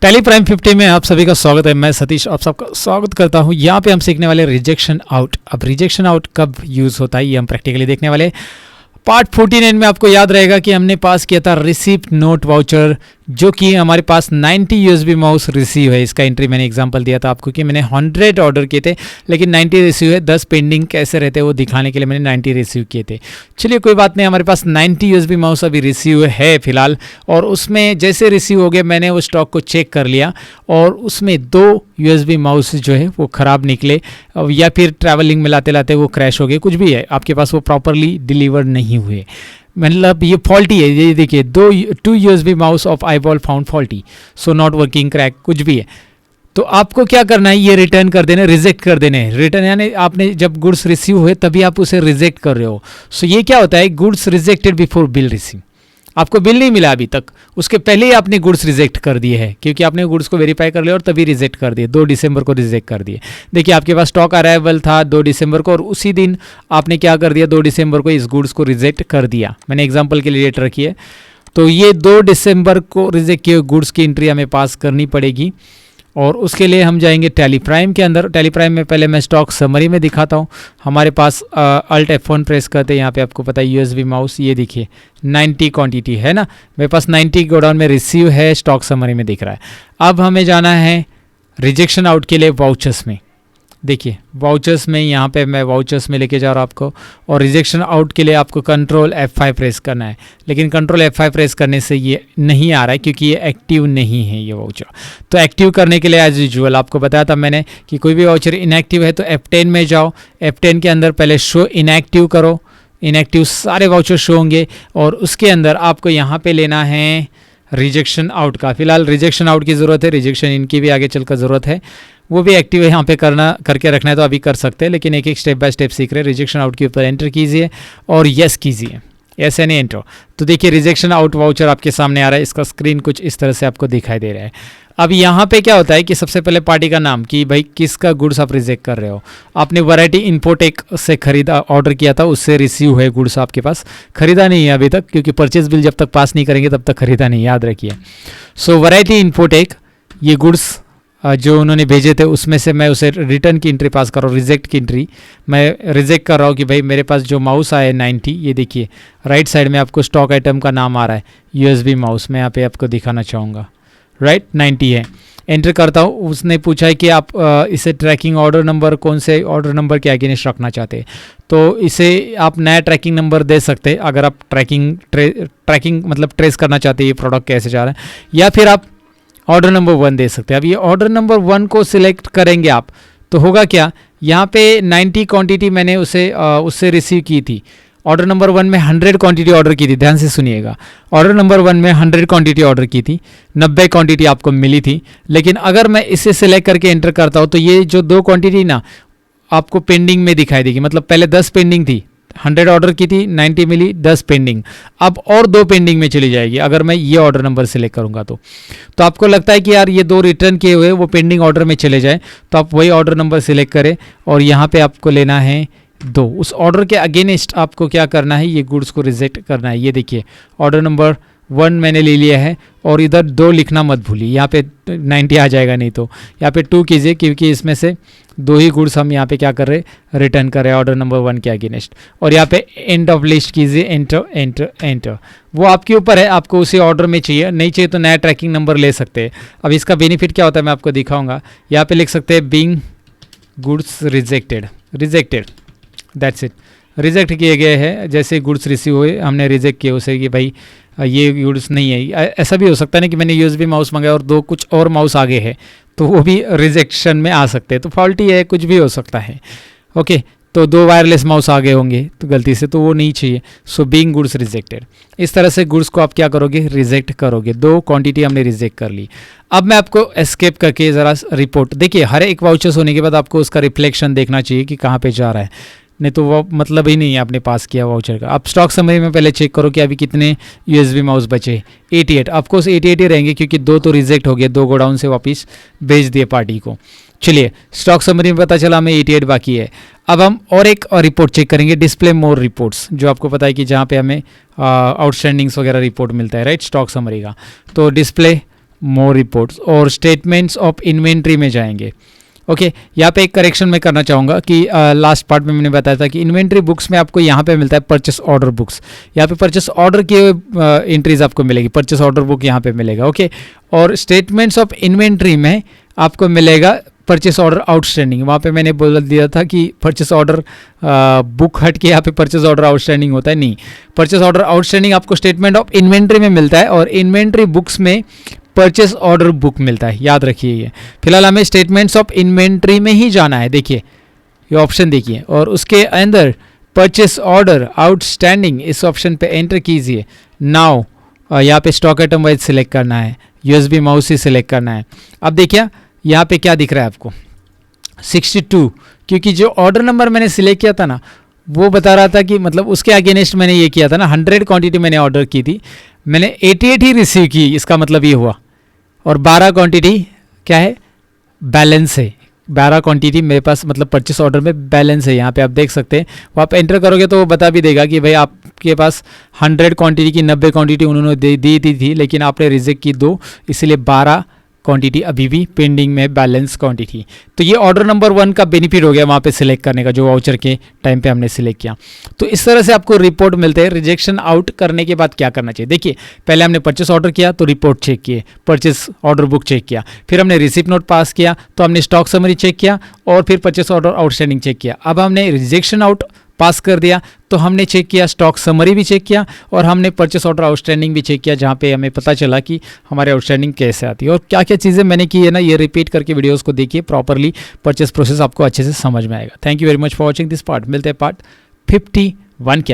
Tally prime 50 में आप सभी का स्वागत है। मैं सतीश आप सबका स्वागत करता हूं। यहाँ पे हम सीखने वाले रिजेक्शन आउट। अब रिजेक्शन आउट कब यूज़ होता है ये हम प्रैक्टिकली देखने वाले। पार्ट 49 में आपको याद रहेगा कि हमने पास किया था रिसीप्ट नोट वाउचर, जो कि हमारे पास 90 USB माउस रिसीव है। इसका एंट्री मैंने एग्जांपल दिया था आपको कि मैंने 100 ऑर्डर किए थे लेकिन 90 रिसीव है। 10 पेंडिंग कैसे रहते हैं वो दिखाने के लिए मैंने 90 रिसीव किए थे। चलिए कोई बात नहीं, हमारे पास 90 USB माउस अभी रिसीव है फिलहाल, और उसमें जैसे रिसीव हो गए मैंने वो स्टॉक को चेक कर लिया और उसमें 2 USB माउस जो है वो ख़राब निकले या फिर ट्रैवलिंग में लाते लाते वो क्रैश हो गए, कुछ भी है आपके पास वो प्रॉपरली डिलीवर नहीं हुए, मतलब ये फॉल्टी है। ये देखिए 2 USB mouse of eyeball found faulty, so not working, crack, कुछ भी है। तो आपको क्या करना है, ये रिटर्न कर देने, रिजेक्ट कर देने। रिटर्न यानी आपने जब गुड्स रिसीव हुए तभी आप उसे रिजेक्ट कर रहे हो। सो ये क्या होता है, goods rejected before bill receive. आपको बिल नहीं मिला अभी तक, उसके पहले ही आपने गुड्स रिजेक्ट कर दिए हैं क्योंकि आपने गुड्स को वेरीफाई कर लिया और तभी रिजेक्ट कर दिए। 2 दिसंबर को रिजेक्ट कर दिए। देखिए आपके पास स्टॉक अराइवल था 2 दिसंबर को और उसी दिन आपने क्या कर दिया, 2 दिसंबर को इस गुड्स को रिजेक्ट कर दिया। मैंने एग्जांपल के लिए डेट रखी है। तो ये 2 दिसंबर को रिजेक्ट किए गुड्स की एंट्री हमें पास करनी पड़ेगी और उसके लिए हम जाएंगे टैली प्राइम के अंदर। टैली प्राइम में पहले मैं स्टॉक समरी में दिखाता हूँ। हमारे पास अल्ट F1 प्रेस करते हैं, यहाँ पे आपको पता है USB माउस, ये देखिए 90 क्वांटिटी है ना, मेरे पास 90 गोडाउन में रिसीव है, स्टॉक समरी में दिख रहा है। अब हमें जाना है रिजेक्शन आउट के लिए वाउचर्स में। देखिए वाउचर्स में, यहाँ पे मैं वाउचर्स में लेके जा रहा हूँ आपको, और रिजेक्शन आउट के लिए आपको कंट्रोल F5 प्रेस करना है, लेकिन कंट्रोल F5 प्रेस करने से ये नहीं आ रहा है क्योंकि ये एक्टिव नहीं है ये वाउचर। तो एक्टिव करने के लिए एज यूजुअल आपको बताया था मैंने कि कोई भी वाउचर इनएक्टिव है तो F10 में जाओ, F10 के अंदर पहले शो इनएक्टिव करो, इनएक्टिव सारे वाउचर शो होंगे और उसके अंदर आपको यहाँ पे लेना है रिजेक्शन आउट का। फिलहाल रिजेक्शन आउट की ज़रूरत है, रिजेक्शन इनकी भी आगे चलकर ज़रूरत है, वो भी एक्टिव है यहाँ पे करके रखना है तो अभी कर सकते हैं, लेकिन एक एक स्टेप बाय स्टेप सीख रहे हैं। रिजेक्शन आउट के ऊपर एंटर कीजिए और यस कीजिए, यस यानी एंटर। तो देखिए रिजेक्शन आउट वाउचर आपके सामने आ रहा है, इसका स्क्रीन कुछ इस तरह से आपको दिखाई दे रहा है। अब यहाँ पे क्या होता है कि सबसे पहले पार्टी का नाम, कि भाई किसका गुड्स आप रिजेक्ट कर रहे हो। आपने वैरायटी इन्फोटेक से खरीदा, ऑर्डर किया था, उससे रिसीव है गुड्स आपके पास, खरीदा नहीं है अभी तक क्योंकि परचेज बिल जब तक पास नहीं करेंगे तब तक खरीदा नहीं, याद रखिए। सो वैरायटी इन्फोटेक, ये गुड्स जो उन्होंने भेजे थे उसमें से मैं उसे रिटर्न की एंट्री पास कर रहा हूँ, रिजेक्ट की एंट्री मैं रिजेक्ट कर रहा हूँ कि भाई मेरे पास जो माउस आया है 90, ये देखिए राइट साइड में आपको स्टॉक आइटम का नाम आ रहा है USB माउस, मैं यहाँ पे आपको दिखाना चाहूँगा, राइट 90 है। एंटर करता हूँ, उसने पूछा है कि आप इसे ट्रैकिंग ऑर्डर नंबर, कौन से ऑर्डर नंबर के अगेंस्ट रखना चाहते हैं, तो इसे आप नया ट्रैकिंग नंबर दे सकते हैं अगर आप ट्रैकिंग मतलब ट्रेस करना चाहते हैं ये प्रोडक्ट कैसे जा रहा है, या फिर आप ऑर्डर नंबर 1 दे सकते हैं। अब ये ऑर्डर नंबर 1 को सिलेक्ट करेंगे आप तो होगा क्या, यहाँ पे 90 क्वांटिटी मैंने उससे रिसीव की थी। ऑर्डर नंबर 1 में 100 क्वांटिटी ऑर्डर की थी, ध्यान से सुनिएगा। ऑर्डर नंबर 1 में 100 क्वांटिटी ऑर्डर की थी, 90 क्वांटिटी आपको मिली थी। लेकिन अगर मैं इसे सिलेक्ट करके एंटर करता हूँ तो ये जो 2 क्वांटिटी ना आपको पेंडिंग में दिखाई देगी, मतलब पहले 10 पेंडिंग थी, 100 ऑर्डर की थी, 90 मिली, 10 पेंडिंग, अब और 2 पेंडिंग में चली जाएगी अगर मैं ये ऑर्डर नंबर सेलेक्ट करूंगा तो आपको लगता है कि यार ये 2 रिटर्न किए हुए वो पेंडिंग ऑर्डर में चले जाए, तो आप वही ऑर्डर नंबर सेलेक्ट करें और यहाँ पे आपको लेना है 2। उस ऑर्डर के अगेंस्ट आपको क्या करना है, ये गुड्स को रिजेक्ट करना है। ये देखिए ऑर्डर नंबर 1 मैंने ले लिया है और इधर 2 लिखना मत भूलिए, यहाँ पे 90 आ जाएगा, नहीं तो यहाँ पे 2 कीजिए क्योंकि इसमें से 2 ही गुड्स हम यहाँ पे क्या कर रहे, रिटर्न कर रहे हैं ऑर्डर नंबर 1 के अगेंस्ट। और यहाँ पे एंड ऑफ लिस्ट कीजिए, एंटर एंटर एंटर। वो आपके ऊपर है, आपको उसी ऑर्डर में चाहिए, नहीं चाहिए तो नया ट्रैकिंग नंबर ले सकते हैं। अब इसका बेनिफिट क्या होता है मैं आपको दिखाऊंगा। यहाँ पे लिख सकते हैं being goods rejected, that's it, reject किए गए हैं। जैसे गुड्स रिसीव हुए हमने रिजेक्ट किए उसे कि भाई ये गुड्स नहीं है। ऐसा भी हो सकता है ना कि मैंने USB माउस मंगाया और 2 कुछ और माउस आगे है तो वो भी रिजेक्शन में आ सकते हैं, तो फॉल्टी है, कुछ भी हो सकता है। ओके, तो 2 वायरलेस माउस आगे होंगे तो गलती से, तो वो नहीं चाहिए। सो बीइंग गुड्स रिजेक्टेड, इस तरह से गुड्स को आप क्या करोगे, रिजेक्ट करोगे। 2 क्वांटिटी हमने रिजेक्ट कर ली। अब मैं आपको एस्केप करके ज़रा रिपोर्ट, देखिए हर एक वाउचर्स होने के बाद आपको उसका रिफ्लेक्शन देखना चाहिए कि कहाँ पे जा रहा है, नहीं तो वो मतलब ही नहीं है आपने पास किया वाउचर का। आप स्टॉक समरी में पहले चेक करो कि अभी कितने USB माउस बचे, 88। ऑफकोर्स 88 ही रहेंगे क्योंकि 2 तो रिजेक्ट हो गए, 2 गोडाउन से वापस भेज दिए पार्टी को। चलिए स्टॉक समरी में पता चला हमें 88 बाकी है। अब हम और एक रिपोर्ट चेक करेंगे, डिस्प्ले मोर रिपोर्ट्स, जो आपको पता है कि जहाँ पे हमें आउटस्टैंडिंग्स वगैरह रिपोर्ट मिलता है, राइट, स्टॉक समरी का। तो डिस्प्ले मोर रिपोर्ट्स और स्टेटमेंट्स ऑफ इन्वेंट्री में जाएंगे। ओके यहाँ पे एक करेक्शन मैं करना चाहूँगा कि लास्ट पार्ट में मैंने बताया था कि इन्वेंट्री बुक्स में आपको यहाँ पे मिलता है परचेस ऑर्डर बुक्स। यहाँ पे परचेस ऑर्डर की एंट्रीज आपको मिलेगी, परचेस ऑर्डर बुक यहाँ पे मिलेगा। ओके और स्टेटमेंट्स ऑफ इन्वेंट्री में आपको मिलेगा परचेस ऑर्डर आउटस्टैंडिंग। वहाँ पे मैंने बोल दिया था कि परचेस ऑर्डर बुक हट के यहाँ पे परचेस ऑर्डर आउटस्टैंडिंग होता है, नहीं, परचेस ऑर्डर आउटस्टैंडिंग आपको स्टेटमेंट ऑफ इन्वेंट्री में मिलता है और इन्वेंट्री बुक्स में परचेस ऑर्डर बुक मिलता है, याद रखिए ये। फिलहाल हमें स्टेटमेंट्स ऑफ इन्वेंट्री में ही जाना है, देखिए ये ऑप्शन देखिए, और उसके अंदर परचेस ऑर्डर आउटस्टैंडिंग इस ऑप्शन पे एंटर कीजिए। नाउ यहाँ पे स्टॉक आइटम वाइज सिलेक्ट करना है, यूएसबी माउस ही सिलेक्ट करना है। अब देखिए यहाँ पे क्या दिख रहा है आपको 62, क्योंकि जो ऑर्डर नंबर मैंने सिलेक्ट किया था ना वो बता रहा था कि मतलब उसके अगेंस्ट मैंने ये किया था ना, 100 क्वांटिटी मैंने ऑर्डर की थी, मैंने 88 ही रिसीव की, इसका मतलब ये हुआ, और 12 क्वांटिटी क्या है, बैलेंस है। 12 क्वांटिटी मेरे पास मतलब परचेस ऑर्डर में बैलेंस है। यहाँ पे आप देख सकते हैं, वो आप एंटर करोगे तो वो बता भी देगा कि भाई आपके पास 100 क्वांटिटी की 90 क्वांटिटी उन्होंने दी थी, लेकिन आपने रिजेक्ट की 2, इसलिए 12 क्वांटिटी अभी भी पेंडिंग में बैलेंस क्वांटिटी। तो ये ऑर्डर नंबर 1 का बेनिफिट हो गया वहाँ पे सिलेक्ट करने का, जो वाउचर के टाइम पे हमने सिलेक्ट किया। तो इस तरह से आपको रिपोर्ट मिलते हैं। रिजेक्शन आउट करने के बाद क्या करना चाहिए, देखिए पहले हमने परचेस ऑर्डर किया तो रिपोर्ट चेक किए, परचेस ऑर्डर बुक चेक किया, फिर हमने रिसिप्ट नोट पास किया तो हमने स्टॉक समरी चेक किया, और फिर परचेस ऑर्डर आउटस्टैंडिंग चेक किया। अब हमने रिजेक्शन आउट पास कर दिया तो हमने चेक किया, स्टॉक समरी भी चेक किया, और हमने परचेस ऑर्डर आउटस्टैंडिंग भी चेक किया, जहाँ पे हमें पता चला कि हमारे आउटस्टैंडिंग कैसे आती है और क्या क्या चीज़ें मैंने की है ना, ये रिपीट करके वीडियोस को देखिए प्रॉपरली, परचेस प्रोसेस आपको अच्छे से समझ में आएगा। Thank you very much for watching this part. मिलते हैं पार्ट 51 के।